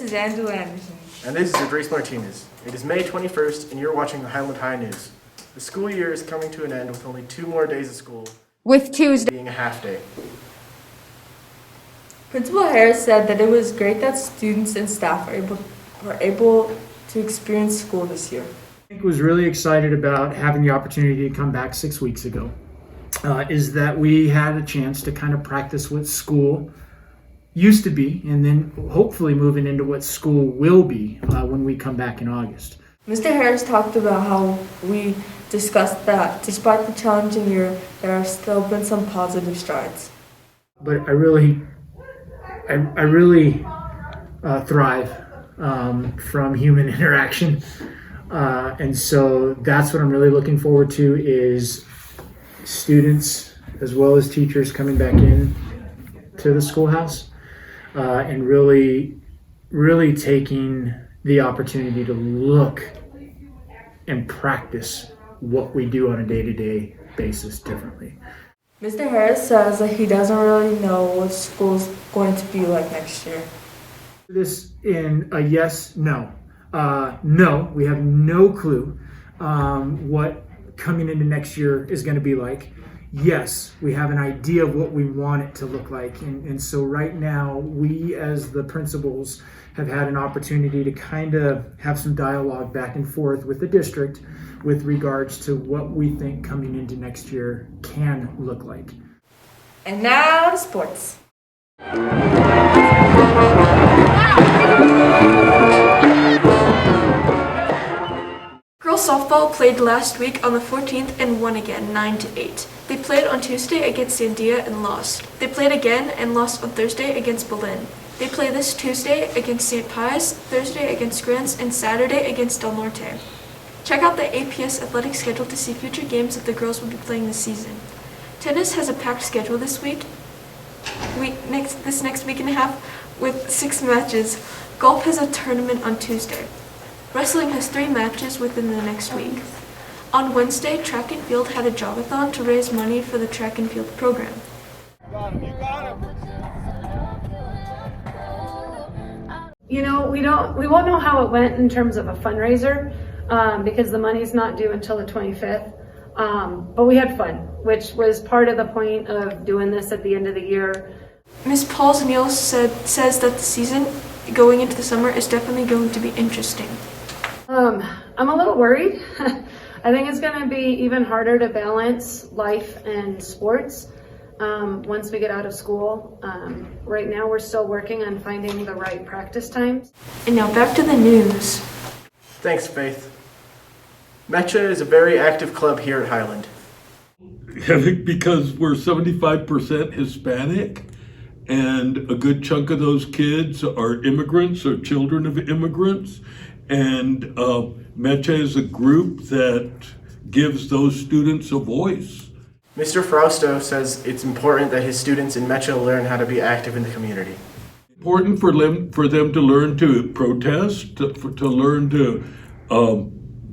is Andrew Anderson. And this is Idris Martinez. It is May 21st, and you're watching the Highland High News. The school year is coming to an end with only 2 more days of school, With Tuesday. being a half day. Principal Harris said that it was great that students and staff were able to experience school this year. I was really excited about having the opportunity to come back 6 weeks ago, is that we had a chance to kind of practice what school used to be, and then hopefully moving into what school will be when we come back in August. Mr. Harris talked about how we discussed that despite the challenging year, there have still been some positive strides. But I really thrive from human interaction. And so that's what I'm really looking forward to, is students as well as teachers coming back in to the schoolhouse and really taking the opportunity to look and practice what we do on a day-to-day basis differently. Mr. Harris says that he doesn't really know what school's going to be like next year. This in a yes, no. No, we have no clue what coming into next year is going to be like. Yes, we have an idea of what we want it to look like. And so right now, we as the principals have had an opportunity to kind of have some dialogue back and forth with the district with regards to what we think coming into next year can look like. And now to sports. Girls softball played last week on the 14th and won again 9-8. They played on Tuesday against Sandia and lost. They played again and lost on Thursday against Berlin. They play this Tuesday against St. Pius, Thursday against Grants, and Saturday against Del Norte. Check out the APS athletic schedule to see future games that the girls will be playing this season. Tennis has a packed schedule this next week and a half with 6 matches. Golf has a tournament on Tuesday. Wrestling has 3 matches within the next week. On Wednesday, track and field had a jogathon to raise money for the track and field program. You know, we won't know how it went in terms of a fundraiser because the money's not due until the 25th. But we had fun, which was part of the point of doing this at the end of the year. Ms. Paulls-Neal says that the season going into the summer is definitely going to be interesting. I'm a little worried. I think it's going to be even harder to balance life and sports once we get out of school. Right now we're still working on finding the right practice times. And now back to the news. Thanks, Faith. Mecha is a very active club here at Highland. I think because we're 75% Hispanic, and a good chunk of those kids are immigrants or children of immigrants. And Mecha is a group that gives those students a voice. Mr. Frausto says it's important that his students in Mecha learn how to be active in the community. Important for them to learn to protest, to learn to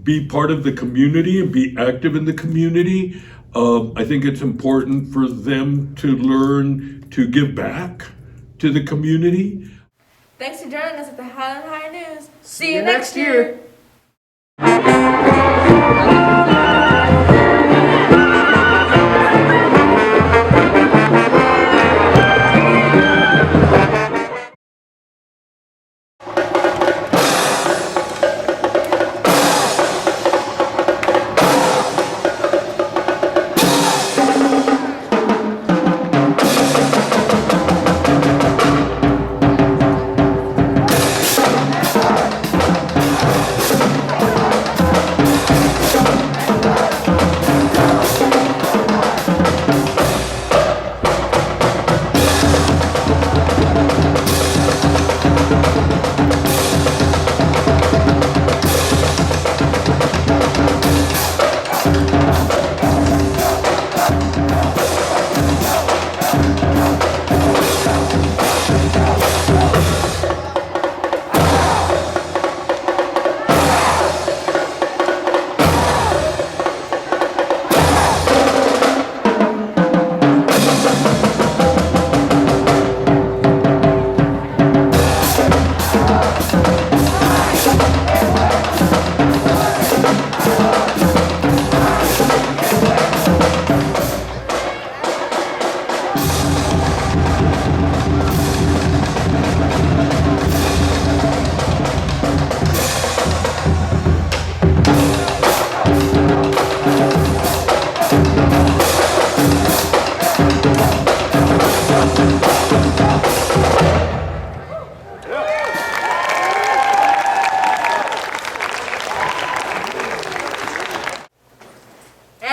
be part of the community and be active in the community. I think it's important for them to learn to give back to the community. Thanks for joining us at the Highland High News. See you next year.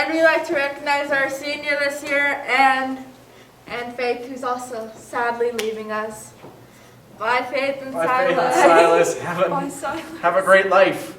And we'd like to recognize our senior this year, and Faith, who's also sadly leaving us. Bye, Faith and Bye, Faith and Silas. Silas. Have a great life.